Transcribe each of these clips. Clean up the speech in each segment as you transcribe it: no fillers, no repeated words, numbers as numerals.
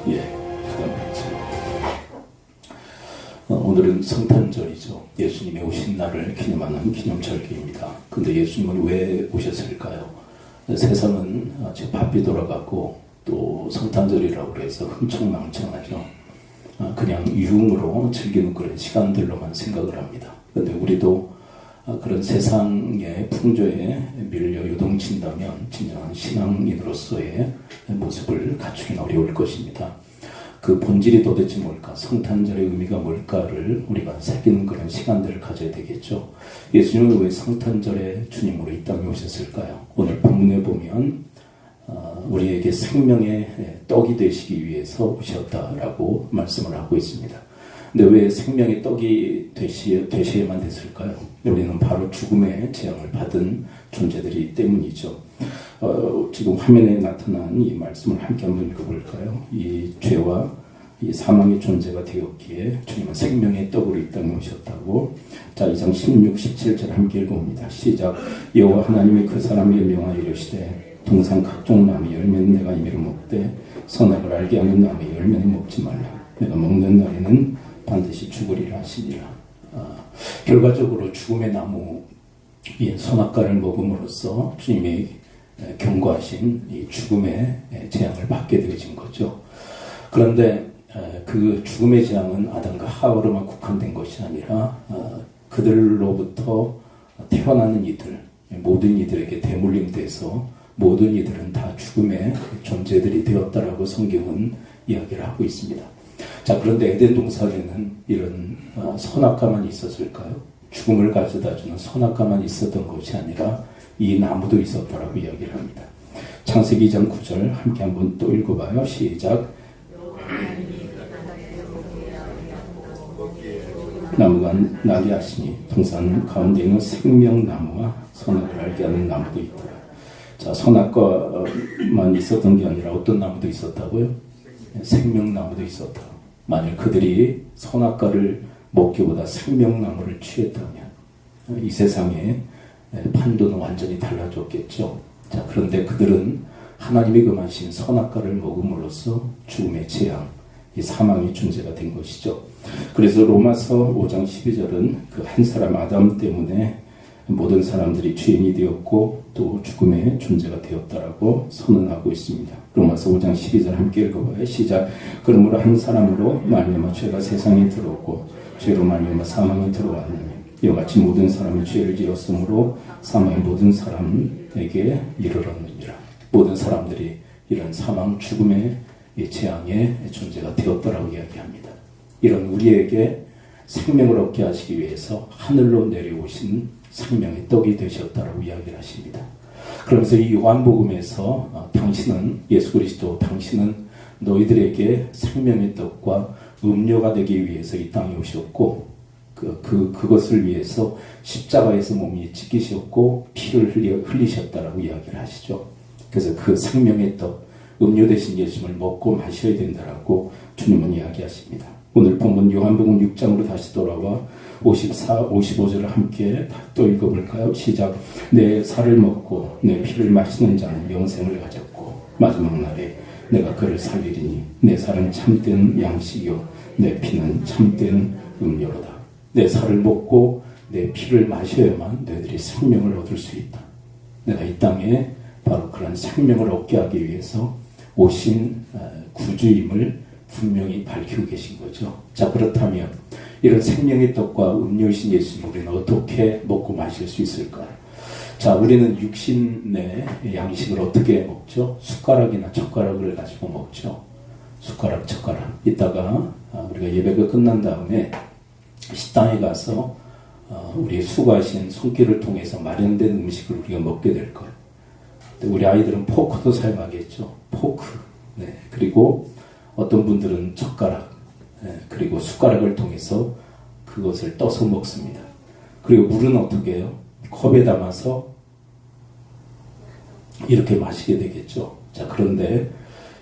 예, 그다음에 오늘은 성탄절이죠. 예수님이 오신 날을 기념하는 기념절기입니다. 근데 예수님은 왜 오셨을까요? 세상은 지금 바삐 돌아가고 또 성탄절이라고 해서 흥청망청하죠. 그냥 유흥으로 즐기는 그런 시간들로만 생각을 합니다. 근데 우리도 그런 세상의 풍조에 밀려 요동친다면 진정한 신앙인으로서의 모습을 갖추긴 어려울 것입니다. 그 본질이 도대체 뭘까? 성탄절의 의미가 뭘까를 우리가 새기는 그런 시간들을 가져야 되겠죠. 예수님은 왜 성탄절에 주님으로 이 땅에 오셨을까요? 오늘 본문에 보면 우리에게 생명의 떡이 되시기 위해서 오셨다라고 말씀을 하고 있습니다. 근데 왜 생명의 떡이 되셔야만 됐을까요? 우리는 바로 죽음의 재앙을 받은 존재들이기 때문이죠. 지금 화면에 나타난 이 말씀을 함께 한번 읽어볼까요? 이 죄와 이 사망의 존재가 되었기에 주님은 생명의 떡으로 이 땅에 오셨다고. 자, 2장 16, 17절 함께 읽어봅니다. 시작. 여호와 하나님이 그 사람에게 명하여 이르시되 동산 각종 나무의 열매는 내가 임의로 먹되 선악을 알게 하는 나무의 열매는 먹지 말라. 내가 먹는 날에는 반드시 죽으리라 하시니라. 결과적으로 죽음의 나무 이 선악과를 먹음으로써 주님이 경고하신 이 죽음의 재앙을 받게 되어진 거죠. 그런데 그 죽음의 재앙은 아담과 하와로만 국한된 것이 아니라 그들로부터 태어나는 이들, 모든 이들에게 대물림돼서 모든 이들은 다 죽음의 존재들이 되었다라고 성경은 이야기를 하고 있습니다. 자, 그런데 에덴 동산에는 이런 선악과만 있었을까요? 죽음을 가져다주는 선악과만 있었던 것이 아니라 이 나무도 있었다라고 이야기를 합니다. 창세기 2장 9절 함께 한번 또 읽어봐요. 시작. 나무가 나게 하시니 동산 가운데 있는 생명나무와 선악을 알게 하는 나무도 있더라. 자, 선악과만 있었던 게 아니라 어떤 나무도 있었다고요? 생명나무도 있었다. 만약 그들이 선악과를 먹기보다 생명나무를 취했다면 이 세상의 판도는 완전히 달라졌겠죠. 자, 그런데 그들은 하나님이 금하신 선악과를 먹음으로써 죽음의 재앙, 이 사망의 존재가 된 것이죠. 그래서 로마서 5장 12절은 그 한 사람 아담 때문에 모든 사람들이 죄인이 되었고 또 죽음의 존재가 되었다라고 선언하고 있습니다. 로마서 5장 12절 함께 읽어봐요. 시작. 그러므로 한 사람으로 말미암아 죄가 세상에 들어오고 죄로 말미암아 사망이 들어왔느니 이와 같이 모든 사람이 죄를 지었으므로 사망이 모든 사람에게 이르렀느니라. 모든 사람들이 이런 사망 죽음의 재앙의 존재가 되었다라고 이야기합니다. 이런 우리에게 생명을 얻게 하시기 위해서 하늘로 내려오신 생명의 떡이 되셨다라고 이야기를 하십니다. 그러면서 이 요한복음에서 당신은 예수 그리스도 당신은 너희들에게 생명의 떡과 음료가 되기 위해서 이 땅에 오셨고 그것을 위해서 십자가에서 몸이 찢기셨고 피를 흘리셨다라고 이야기를 하시죠. 그래서 그 생명의 떡 음료 대신 예수님을 먹고 마셔야 된다라고 주님은 이야기하십니다. 오늘 본문 요한복음 6장으로 다시 돌아와 54, 55절을 함께 또 읽어볼까요? 시작. 내 살을 먹고 내 피를 마시는 자는 영생을 가졌고 마지막 날에 내가 그를 살리리니 내 살은 참된 양식이요 내 피는 참된 음료로다. 내 살을 먹고 내 피를 마셔야만 너희들이 생명을 얻을 수 있다. 내가 이 땅에 바로 그런 생명을 얻게 하기 위해서 오신 구주임을 분명히 밝히고 계신 거죠. 자, 그렇다면 이런 생명의 떡과 음료이신 예수님 우리는 어떻게 먹고 마실 수 있을까요? 자, 우리는 육신의 양식을 어떻게 먹죠? 숟가락이나 젓가락을 가지고 먹죠. 숟가락, 젓가락. 이따가 우리가 예배가 끝난 다음에 식당에 가서 우리 수고하신 손길을 통해서 마련된 음식을 우리가 먹게 될 거예요. 우리 아이들은 포크도 사용하겠죠. 포크. 네. 그리고 어떤 분들은 젓가락, 그리고 숟가락을 통해서 그것을 떠서 먹습니다. 그리고 물은 어떻게 해요? 컵에 담아서 이렇게 마시게 되겠죠. 자, 그런데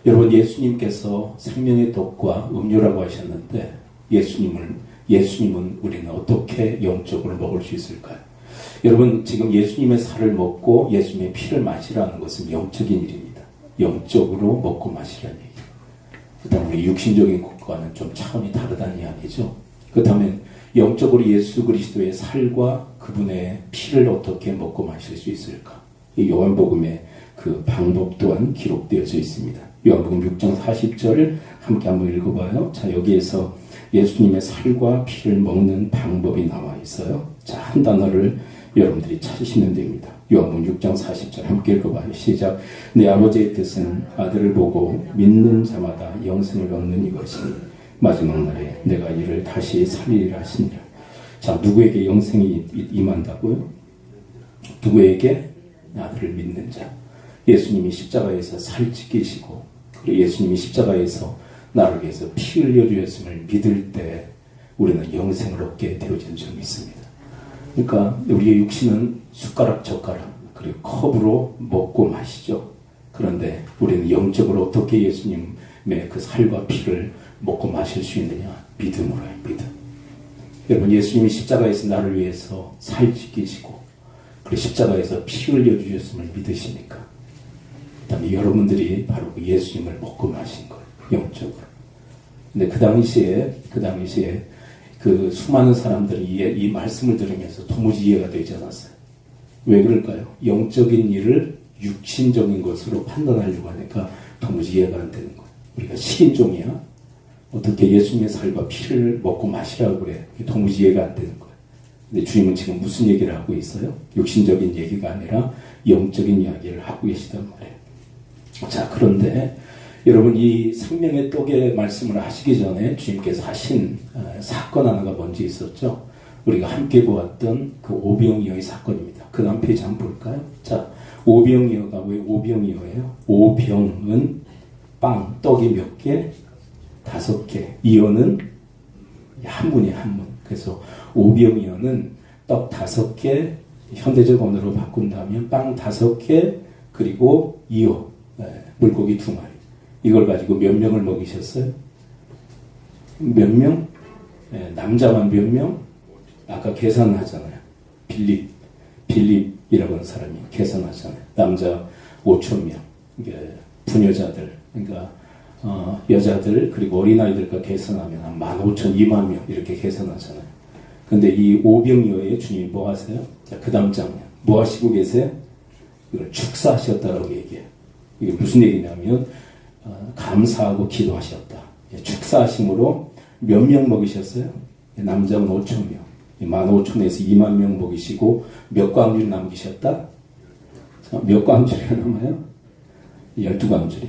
여러분 예수님께서 생명의 떡과 음료라고 하셨는데 예수님은 우리는 어떻게 영적으로 먹을 수 있을까요? 여러분 지금 예수님의 살을 먹고 예수님의 피를 마시라는 것은 영적인 일입니다. 영적으로 먹고 마시라는 얘기예요. 일단 우리 육신적인 것과는 좀 차원이 다르다는 이야기죠. 그렇다면 영적으로 예수 그리스도의 살과 그분의 피를 어떻게 먹고 마실 수 있을까? 이 요한복음의 그 방법 또한 기록되어져 있습니다. 요한복음 6장 40절 함께 한번 읽어봐요. 자, 여기에서 예수님의 살과 피를 먹는 방법이 나와 있어요. 자, 한 단어를 여러분들이 찾으시면 됩니다. 요한복음 6장 40절 함께 읽어봐요. 시작. 내 아버지의 뜻은 아들을 보고 믿는 자마다 영생을 얻는 이것이니 마지막 날에 내가 이를 다시 살리리라 하시니라. 자, 누구에게 영생이 임한다고요? 누구에게? 아들을 믿는 자. 예수님이 십자가에서 살 지키시고 그리고 예수님이 십자가에서 나를 위해서 피 흘려 주셨음을 믿을 때 우리는 영생을 얻게 되어진 점이 있습니다. 그러니까 우리의 육신은 숟가락 젓가락 그리고 컵으로 먹고 마시죠. 그런데 우리는 영적으로 어떻게 예수님의 그 살과 피를 먹고 마실 수 있느냐? 믿음으로요. 믿음. 여러분, 예수님이 십자가에서 나를 위해서 살 지키시고 그리고 십자가에서 피 흘려 주셨음을 믿으십니까? 그다음에 여러분들이 바로 그 예수님을 먹고 마신 거예요. 영적으로. 근데 그 당시에 그 수많은 사람들이 이 말씀을 들으면서 도무지 이해가 되지 않았어요. 왜 그럴까요? 영적인 일을 육신적인 것으로 판단하려고 하니까 도무지 이해가 안 되는 거예요. 우리가 식인종이야? 어떻게 예수님의 살과 피를 먹고 마시라고 그래? 도무지 이해가 안 되는 거예요. 근데 주님은 지금 무슨 얘기를 하고 있어요? 육신적인 얘기가 아니라 영적인 이야기를 하고 계시단 말이에요. 자, 그런데 여러분, 이 생명의 떡의 말씀을 하시기 전에 주님께서 하신 사건 하나가 먼저 있었죠. 우리가 함께 보았던 그 오병이어의 사건입니다. 그 다음 페이지 한번 볼까요? 자, 오병이어가 왜 오병이어예요? 오병은 빵, 떡이 몇 개? 5개. 이어는 한 문이에요, 한 문. 그래서 오병이어는 떡 5개, 현대적 언어로 바꾼다면 빵 5개, 그리고 이어, 물고기 2마리. 이걸 가지고 몇 명을 먹이셨어요? 몇 명? 남자만 몇 명? 아까 계산하잖아요. 빌립이라고 하는 사람이 계산하잖아요. 남자 5,000명. 부녀자들, 그러니까 여자들 그리고 어린아이들과 계산하면 한 15,000, 2만 명 이렇게 계산하잖아요. 근데 이 오병이어에 주님이 뭐 하세요? 자, 그 다음 장면. 뭐 하시고 계세요? 이걸 축사하셨다라고 얘기해요. 이게 무슨 얘기냐면 감사하고 기도하셨다. 축사하심으로 몇 명 먹이셨어요? 남자는 5,000명. 15,000에서 2만 명 먹이시고 몇 광주를 남기셨다? 몇 광주리가 남아요? 12광주리.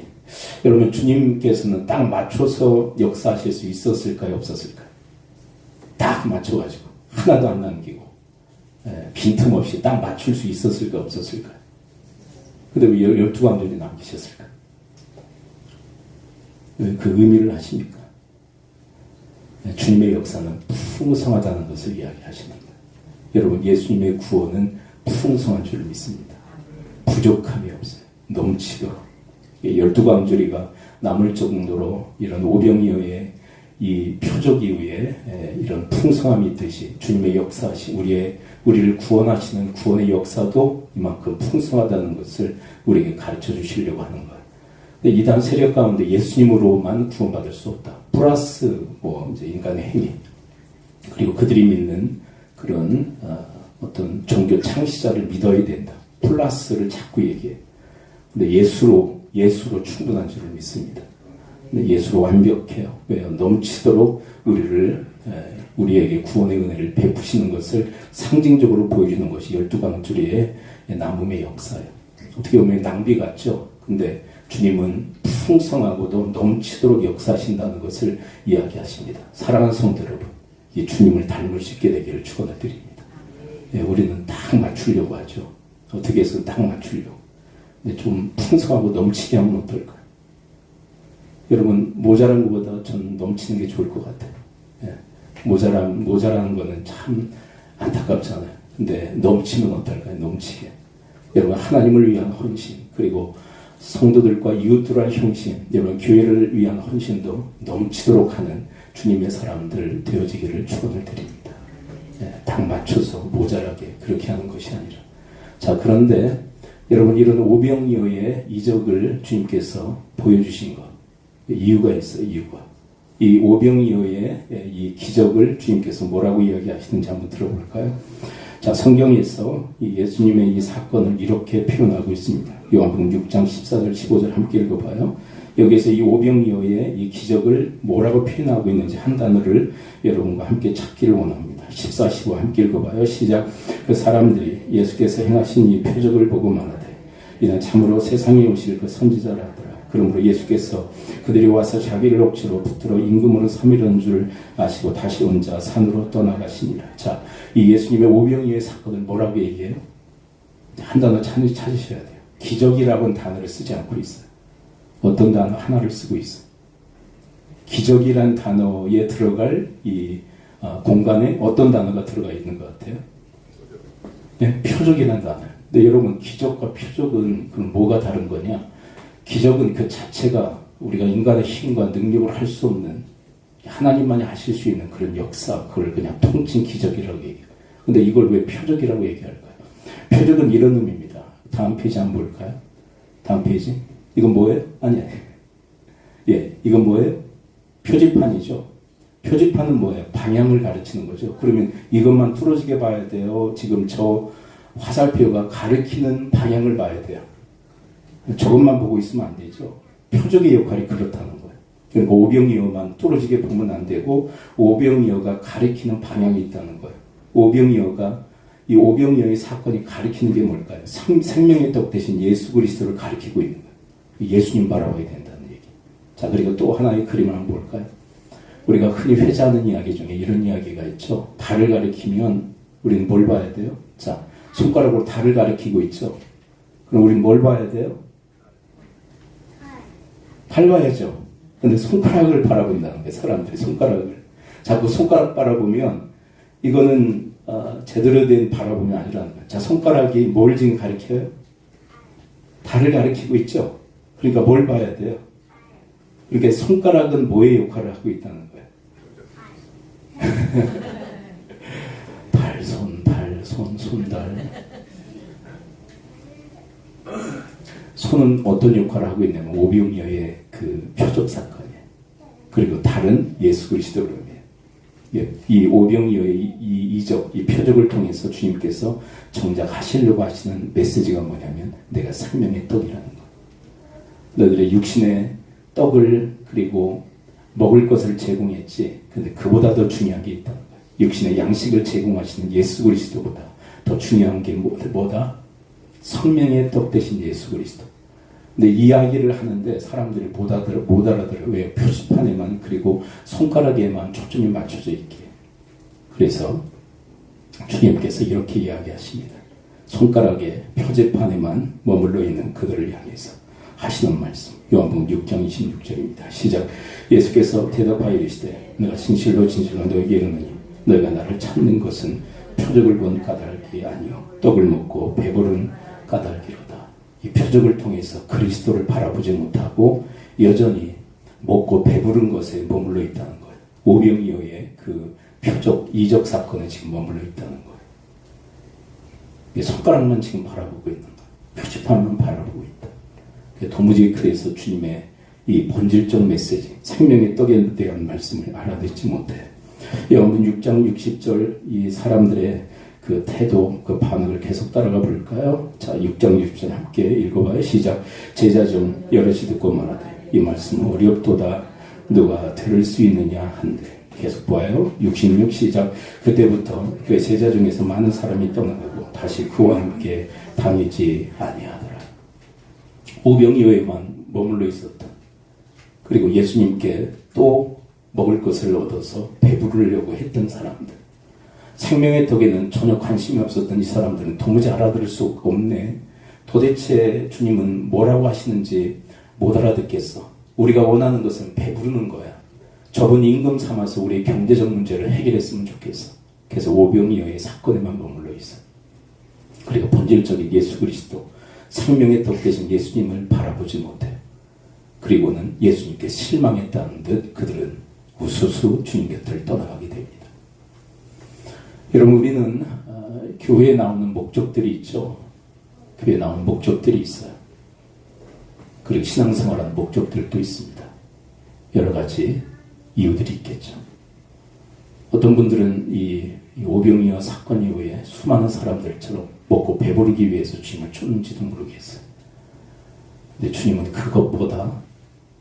여러분, 주님께서는 딱 맞춰서 역사하실 수 있었을까요? 없었을까요? 딱 맞춰가지고 하나도 안 남기고 빈틈없이 딱 맞출 수 있었을까요? 없었을까요? 근데 왜 12광주리 남기셨을까요? 왜 그 의미를 아십니까? 주님의 역사는 풍성하다는 것을 이야기하시는 거예요. 여러분, 예수님의 구원은 풍성한 줄 믿습니다. 부족함이 없어요. 넘치도록. 12광주리가 남을 정도로 이런 오병이어의 이 표적 이후에 이런 풍성함이 있듯이 주님의 역사하신 우리를 구원하시는 구원의 역사도 이만큼 풍성하다는 것을 우리에게 가르쳐 주시려고 하는 거예요. 근데 이단 세력 가운데 예수님으로만 구원받을 수 없다. 플러스 이제 인간의 행위 그리고 그들이 믿는 그런 어떤 종교 창시자를 믿어야 된다. 플러스를 자꾸 얘기해. 근데 예수로 충분한 줄을 믿습니다. 근데 예수로 완벽해요. 왜요? 넘치도록 우리에게 구원의 은혜를 베푸시는 것을 상징적으로 보여주는 것이 12광주리의 남음의 역사예요. 어떻게 보면 낭비 같죠? 근데 주님은 풍성하고도 넘치도록 역사하신다는 것을 이야기하십니다. 사랑하는 성도 여러분, 이 주님을 닮을 수 있게 되기를 축원을 드립니다. 우리는 딱 맞추려고 하죠. 어떻게 해서 딱 맞추려고. 근데 좀 풍성하고 넘치게 하면 어떨까요? 여러분, 모자란 것보다 전 넘치는 게 좋을 것 같아요. 모자라는 거는 참 안타깝잖아요. 근데 넘치면 어떨까요? 넘치게. 여러분, 하나님을 위한 헌신, 그리고 성도들과 이웃들을 형신, 여러분 교회를 위한 헌신도 넘치도록 하는 주님의 사람들 되어지기를 축원을 드립니다. 딱 맞춰서 모자라게 그렇게 하는 것이 아니라. 자, 그런데 여러분, 이런 오병이어의 이적을 주님께서 보여주신 것, 이유가 있어요. 이유가. 이 오병이어의 이 기적을 주님께서 뭐라고 이야기하시는지 한번 들어볼까요? 자, 성경에서 이 예수님의 이 사건을 이렇게 표현하고 있습니다. 요한복음 6장 14절 15절 함께 읽어봐요. 여기서 이 오병이어의 이 기적을 뭐라고 표현하고 있는지 한 단어를 여러분과 함께 찾기를 원합니다. 14, 15 함께 읽어봐요. 시작. 그 사람들이 예수께서 행하신 이 표적을 보고 말하되 이는 참으로 세상에 오실 그 선지자라 하더라. 그러므로 예수께서 그들이 와서 자기를 억지로 붙들어 임금으로 삼으려는 줄 아시고 다시 혼자 산으로 떠나가시니라. 자, 이 예수님의 오병이어의 사건을 뭐라고 얘기해요? 한 단어 찾으셔야 돼요. 기적이라는 단어를 쓰지 않고 있어요. 어떤 단어 하나를 쓰고 있어요. 기적이란 단어에 들어갈 이 공간에 어떤 단어가 들어가 있는 것 같아요? 네, 표적이란 단어. 근데 여러분, 기적과 표적은 그럼 뭐가 다른 거냐? 기적은 그 자체가 우리가 인간의 힘과 능력으로 할 수 없는 하나님만이 하실 수 있는 그런 역사, 그걸 그냥 통칭 기적이라고 얘기해요. 근데 이걸 왜 표적이라고 얘기할까요? 표적은 이런 의미입니다. 다음 페이지 한번 볼까요? 다음 페이지. 이건 뭐예요? 아니. 예, 이건 뭐예요? 표지판이죠. 표지판은 뭐예요? 방향을 가르치는 거죠. 그러면 이것만 뚫어지게 봐야 돼요. 지금 저 화살표가 가리키는 방향을 봐야 돼요. 저것만 보고 있으면 안 되죠. 표적의 역할이 그렇다는 거예요. 그러니까 오병이어만 뚫어지게 보면 안 되고 오병이어가 가리키는 방향이 있다는 거예요. 이 오병이어의 사건이 가리키는 게 뭘까요? 생명의 떡 대신 예수 그리스도를 가리키고 있는 거예요. 예수님 바라봐야 된다는 얘기. 자, 그리고 또 하나의 그림을 한번 볼까요? 우리가 흔히 회자하는 이야기 중에 이런 이야기가 있죠. 달을 가리키면 우리는 뭘 봐야 돼요? 자, 손가락으로 달을 가리키고 있죠. 그럼 우리는 뭘 봐야 돼요? 달 봐야죠. 근데 손가락을 바라본다는 거예요. 사람들이 손가락을. 자꾸 손가락 바라보면 이거는 제대로 된 바라봄이 아니라는 거예요. 자, 손가락이 뭘 지금 가리켜요? 달을 가리키고 있죠. 그러니까 뭘 봐야 돼요? 그러니까 손가락은 뭐의 역할을 하고 있다는 거예요? 손달. 손은 어떤 역할을 하고 있냐면 오병이어의 그 표적 사건이에요. 그리고 달은 예수 그리스도로 해요. 이 오병이어의 이 이적, 이 표적을 통해서 주님께서 정작 하시려고 하시는 메시지가 뭐냐면 내가 생명의 떡이라는 거. 너희들의 육신의 떡을 그리고 먹을 것을 제공했지. 근데 그보다 더 중요한 게 있다는 거예요. 육신의 양식을 제공하시는 예수 그리스도보다 더 중요한 게 뭐다? 생명의 떡 대신 예수 그리스도. 근데 이야기를 하는데 사람들이 못 알아들어요. 왜? 표지판에만 그리고 손가락에만 초점이 맞춰져 있기에. 그래서 주님께서 이렇게 이야기하십니다. 손가락에 표지판에만 머물러 있는 그들을 향해서 하시는 말씀. 요한복음 6장 26절입니다. 시작. 예수께서 대답하여 이르시되 내가 진실로 너에게 이르노니 너희가 나를 찾는 것은 표적을 본 까닭이 아니요 떡을 먹고 배부른 까닭이로다. 이 표적을 통해서 그리스도를 바라보지 못하고 여전히 먹고 배부른 것에 머물러 있다는 거예요. 오병이어의 그 표적, 이적 사건에 지금 머물러 있다는 거예요. 손가락만 지금 바라보고 있는 거예요. 표지판만 바라보고 있다. 도무지 그래서 주님의 이 본질적 메시지, 생명의 떡에 대한 말씀을 알아듣지 못해요. 요한복음 6장 60절 이 사람들의 그 태도, 그 반응을 계속 따라가 볼까요? 자, 6장 60절 함께 읽어봐요. 시작. 제자 중 여럿이 듣고 말하되 이 말씀은 어렵도다 누가 들을 수 있느냐 한데. 계속 보아요. 66 시작. 그때부터 그 제자 중에서 많은 사람이 떠나가고 다시 그와 함께 다니지 아니하더라. 오병이어에만 머물러 있었던, 그리고 예수님께 또 먹을 것을 얻어서 배부르려고 했던 사람들, 생명의 떡에는 전혀 관심이 없었던 이 사람들은 도무지 알아들을 수 없네. 도대체 주님은 뭐라고 하시는지 못 알아듣겠어. 우리가 원하는 것은 배부르는 거야. 저분 임금 삼아서 우리의 경제적 문제를 해결했으면 좋겠어. 그래서 오병이어의 사건에만 머물러 있어. 그리고 본질적인 예수 그리스도, 생명의 떡 대신 예수님을 바라보지 못해. 그리고는 예수님께 실망했다는 듯 그들은 우수수 주님 곁을 떠나가게 됩니다. 여러분, 우리는 교회에 나오는 목적들이 있죠. 교회에 나오는 목적들이 있어요. 그리고 신앙생활하는 목적들도 있습니다. 여러 가지 이유들이 있겠죠. 어떤 분들은 이 오병이어 사건 이후에 수많은 사람들처럼 먹고 배부르기 위해서 주님을 쫓는지도 모르겠어요. 근데 주님은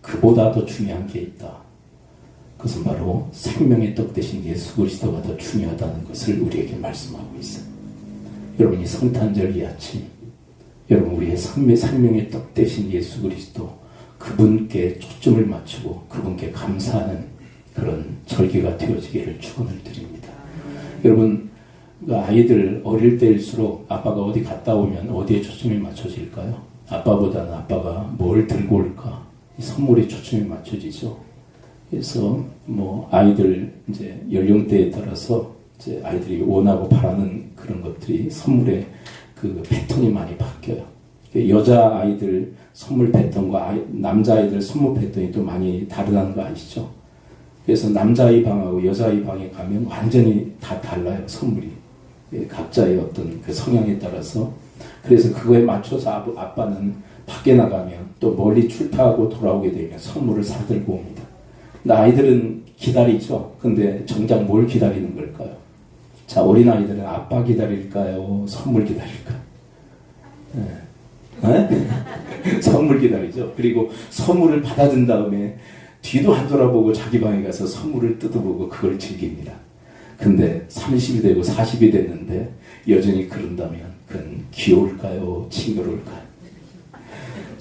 그보다 더 중요한 게 있다. 그것은 바로 생명의 떡 대신 예수 그리스도가 더 중요하다는 것을 우리에게 말씀하고 있어요. 여러분이 성탄절 이 아침, 여러분 우리의 생명의 떡 대신 예수 그리스도, 그분께 초점을 맞추고 그분께 감사하는 그런 절기가 되어지기를 축원을 드립니다. 여러분, 아이들 어릴 때일수록 아빠가 어디 갔다 오면 어디에 초점이 맞춰질까요? 아빠보다는 아빠가 뭘 들고 올까? 선물에 초점이 맞춰지죠. 그래서 아이들 이제 연령대에 따라서 이제 아이들이 원하고 바라는 그런 것들이 선물의 그 패턴이 많이 바뀌어요. 여자 아이들 선물 패턴과 남자 아이들 선물 패턴이 또 많이 다르다는 거 아시죠? 그래서 남자아이 방하고 여자아이 방에 가면 완전히 다 달라요, 선물이. 각자의 어떤 그 성향에 따라서. 그래서 그거에 맞춰서 아빠는 밖에 나가면 또 멀리 출타하고 돌아오게 되면 선물을 사들고 옵니다. 근데 아이들은 기다리죠. 근데 정작 뭘 기다리는 걸까요? 자, 어린아이들은 아빠 기다릴까요? 선물 기다릴까요? 네? 선물 기다리죠. 그리고 선물을 받아든 다음에 뒤도 안 돌아보고 자기 방에 가서 선물을 뜯어보고 그걸 즐깁니다. 근데 30이 되고 40이 됐는데 여전히 그런다면 그건 귀여울까요? 징그러울까요?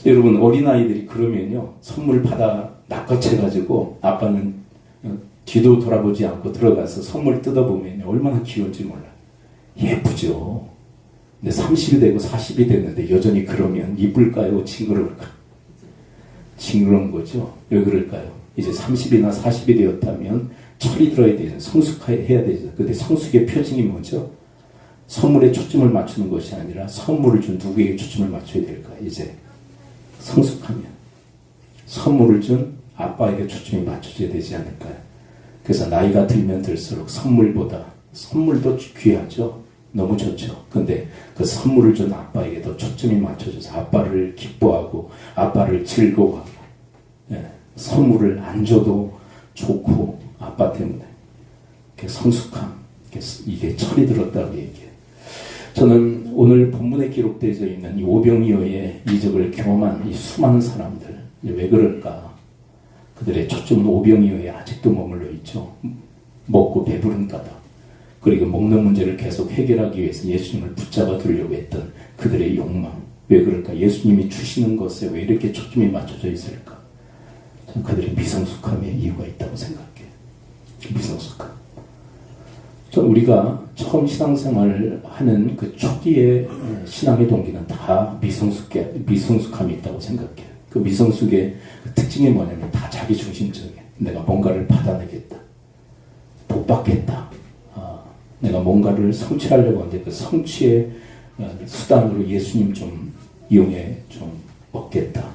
여러분, 어린아이들이 그러면요, 선물을 받아 낚아채가지고 아빠는 뒤도 돌아보지 않고 들어가서 선물 뜯어보면 얼마나 귀여운지 몰라요. 예쁘죠. 근데 30이 되고 40이 됐는데 여전히 그러면 이쁠까요? 징그러울까요? 징그러운 거죠. 왜 그럴까요? 이제 30이나 40이 되었다면 철이 들어야 되죠. 성숙해야 되죠. 근데 성숙의 표징이 뭐죠? 선물에 초점을 맞추는 것이 아니라 선물을 준 누구에게 초점을 맞춰야 될까? 이제 성숙하면 선물을 준 아빠에게 초점이 맞춰져야 되지 않을까요? 그래서 나이가 들면 들수록 선물도 귀하죠. 너무 좋죠. 근데 그 선물을 준 아빠에게 더 초점이 맞춰져서 아빠를 기뻐하고 아빠를 즐거워하고, 선물을 안 줘도 좋고 아빠 때문에 성숙함, 이게 철이 들었다고 얘기해요. 저는 오늘 본문에 기록되어 있는 이 오병이어의 이적을 경험한 이 수많은 사람들, 왜 그럴까? 그들의 초점은 오병이어에 아직도 머물러 있죠. 먹고 배부른 까닭, 그리고 먹는 문제를 계속 해결하기 위해서 예수님을 붙잡아 두려고 했던 그들의 욕망. 왜 그럴까? 예수님이 주시는 것에 왜 이렇게 초점이 맞춰져 있을까? 저는 그들의 미성숙함에 이유가 있다고 생각해요. 미성숙함. 우리가 처음 신앙생활을 하는 그 초기의 신앙의 동기는 다 미성숙함이 있다고 생각해요. 그 미성숙의 특징이 뭐냐면 다 자기중심적이에요. 내가 뭔가를 받아내겠다. 복 받겠다. 내가 뭔가를 성취하려고 하는데 그 성취의 수단으로 예수님 좀 이용해 좀 얻겠다.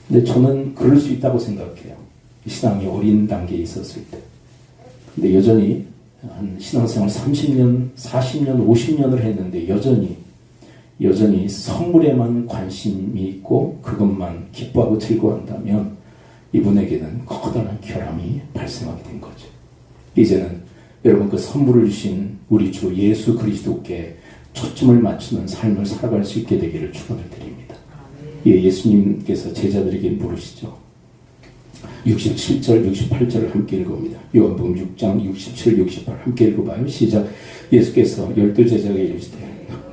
근데 저는 그럴 수 있다고 생각해요. 신앙이 어린 단계에 있었을 때. 근데 여전히 한 신앙생활 30년, 40년, 50년을 했는데 여전히 선물에만 관심이 있고 그것만 기뻐하고 즐거워한다면 이분에게는 커다란 결함이 발생하게 된 거죠. 이제는 여러분, 그 선물을 주신 우리 주 예수 그리스도께 초점을 맞추는 삶을 살아갈 수 있게 되기를 축원을 드립니다. 예수님께서 제자들에게 물으시죠. 67절, 68절을 함께 읽어봅니다. 요한복음 6장 67, 68 함께 읽어봐요. 시작. 예수께서 12제자에게 이르시되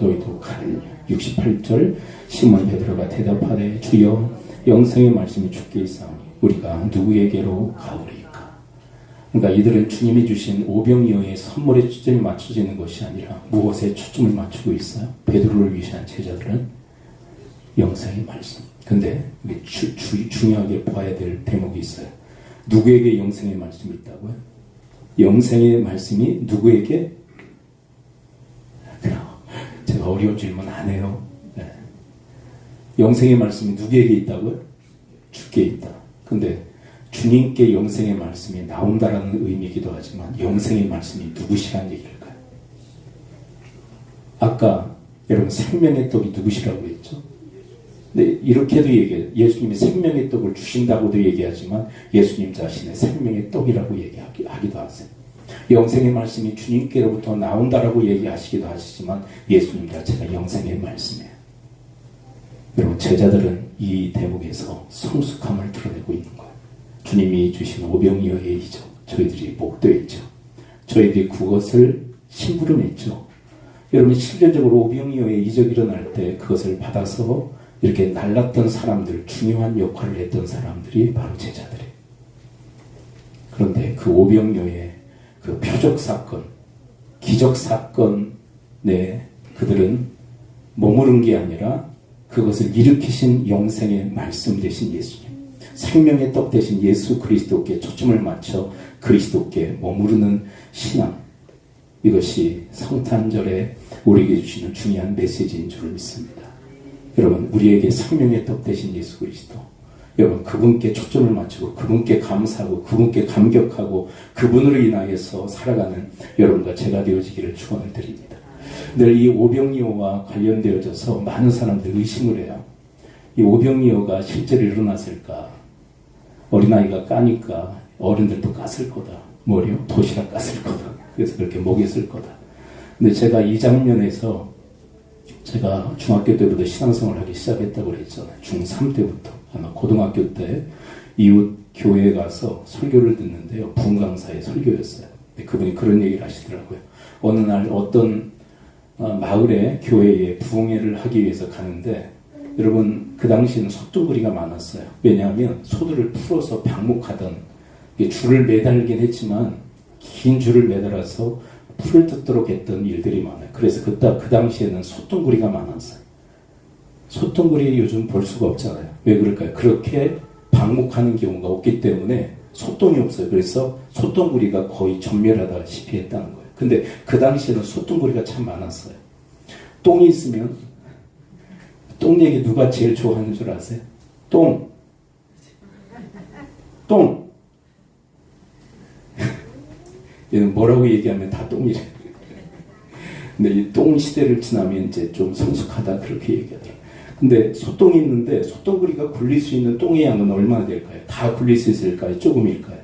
너희도 가느냐. 68절 시몬 베드로가 대답하되 주여 영생의 말씀이 주께 있사오니 우리가 누구에게로 가오리까. 그러니까 이들은 주님이 주신 오병이어의 선물에 초점이 맞춰지는 것이 아니라 무엇에 초점을 맞추고 있어요? 베드로를 위시한 제자들은 영생의 말씀. 근데 우리 중요하게 봐야 될 대목이 있어요. 누구에게 영생의 말씀이 있다고요? 영생의 말씀이 누구에게? 제가 어려운 질문 안 해요. 네. 영생의 말씀이 누구에게 있다고요? 주께 있다. 근데 주님께 영생의 말씀이 나온다라는 의미이기도 하지만 영생의 말씀이 누구시라는 얘기일까요? 아까 여러분 생명의 떡이 누구시라고 했죠? 근데 이렇게도 얘기해요. 예수님이 생명의 떡을 주신다고도 얘기하지만 예수님 자신의 생명의 떡이라고 얘기하기도 하세요. 영생의 말씀이 주님께로부터 나온다라고 얘기하시기도 하시지만 예수님 자체가 영생의 말씀이에요. 여러분, 제자들은 이 대목에서 성숙함을 드러내고 있는 거예요. 주님이 주신 오병이어의 이적, 저희들이 목도했죠. 저희들이 그것을 심부름했죠. 여러분, 실제적으로 오병이어의 이적이 일어날 때 그것을 받아서 이렇게 날랐던 사람들, 중요한 역할을 했던 사람들이 바로 제자들이에요. 그런데 그 오병이어의 그 표적 사건, 기적 사건에 그들은 머무른 게 아니라 그것을 일으키신 영생의 말씀 되신 예수님, 생명의 떡 되신 예수 그리스도께 초점을 맞춰 그리스도께 머무르는 신앙, 이것이 성탄절에 우리에게 주시는 중요한 메시지인 줄을 믿습니다. 여러분, 우리에게 생명의 떡 되신 예수 그리스도, 여러분, 그분께 초점을 맞추고 그분께 감사하고 그분께 감격하고 그분으로 인하여서 살아가는 여러분과 제가 되어지기를 축원을 드립니다. 늘 이 오병이어와 관련되어져서 많은 사람들이 의심을 해요. 이 오병이어가 실제로 일어났을까? 어린아이가 까니까 어른들도 깠을 거다. 뭐요? 도시락 깠을 거다. 그래서 그렇게 먹였을 거다. 근데 제가 이 장면에서 제가 중학교 때부터 신앙생활을 하기 시작했다고 그랬잖아요. 중3 때부터. 아마 고등학교 때 이웃 교회에 가서 설교를 듣는데요. 부흥강사의 설교였어요. 근데 그분이 그런 얘기를 하시더라고요. 어느 날 어떤 마을에 교회에 부흥회를 하기 위해서 가는데 여러분, 그 당시에는 소뚜구리가 많았어요. 왜냐하면 소들을 풀어서 방목하던, 줄을 매달긴 했지만 긴 줄을 매달아서 풀을 뜯도록 했던 일들이 많아요. 그래서 그 당시에는 소뚜구리가 많았어요. 소뚜구리 요즘 볼 수가 없잖아요. 왜 그럴까요? 그렇게 방목하는 경우가 없기 때문에 소똥이 없어요. 그래서 소똥구리가 거의 전멸하다시피 했다는 거예요. 근데 그 당시에는 소똥구리가 참 많았어요. 똥이 있으면, 똥 얘기 누가 제일 좋아하는 줄 아세요? 똥. 얘는 뭐라고 얘기하면 다 똥이래. 근데 이 똥 시대를 지나면 이제 좀 성숙하다 그렇게 얘기하더라고요. 근데 소똥이 있는데 소똥구리가 굴릴 수 있는 똥의 양은 얼마나 될까요? 다 굴릴 수 있을까요? 조금일까요?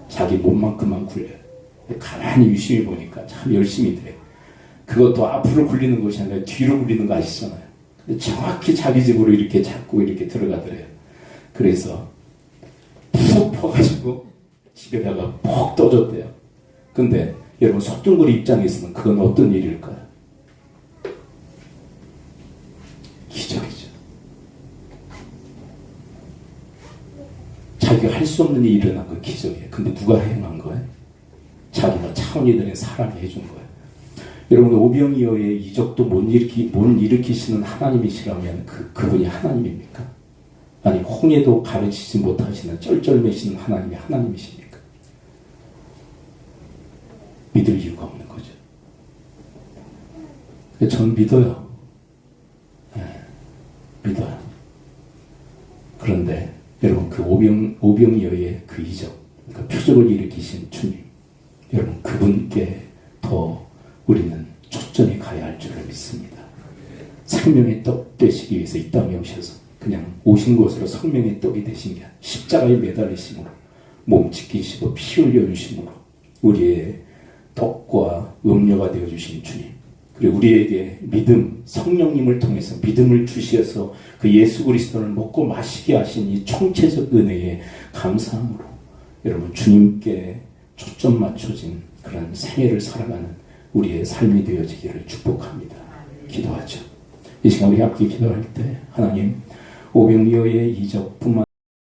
자기 몸만큼만 굴려요. 가만히 유심히 보니까 참 열심히 돼. 그것도 앞으로 굴리는 것이 아니라 뒤로 굴리는 거 아시잖아요. 근데 정확히 자기 집으로 이렇게 잡고 이렇게 들어가더래요. 그래서 푹 퍼가지고 집에다가 푹 떠줬대요. 근데 여러분, 소똥구리 입장에서는 그건 어떤 일일까요? 기적이죠. 자기가 할 수 없는 일이 일어난 건 기적이에요. 근데 누가 행한 거예요? 자기가 차원이 되는 사람이 해준 거예요. 여러분, 오병이어의 이적도 못 일으키시는 하나님이시라면 그분이 하나님입니까? 아니, 홍해도 가르치지 못하시는 쩔쩔매시는 하나님이 하나님이십니까? 믿을 이유가 없는 거죠. 전 믿어요. 네, 믿어요. 그런데 여러분, 그 오병이어의 그 이적, 그 표적을 일으키신 주님, 여러분, 그분께 더 우리는 초점이 가야 할 줄을 믿습니다. 생명의 떡 되시기 위해서 이 땅에 오셔서 그냥 오신 것으로 생명의 떡이 되신 게 아니라 십자가에 매달리심으로 몸 지키시고 피 흘려 주심으로 우리의 떡과 음료가 되어주신 주님, 그리고 우리에게 믿음, 성령님을 통해서 믿음을 주시어서 그 예수 그리스도를 먹고 마시게 하신 이 총체적 은혜에 감사함으로 여러분, 주님께 초점 맞춰진 그런 생애를 살아가는 우리의 삶이 되어지기를 축복합니다. 기도하죠. 이 시간 우리 함께 기도할 때 하나님, 오병이어의 이적뿐만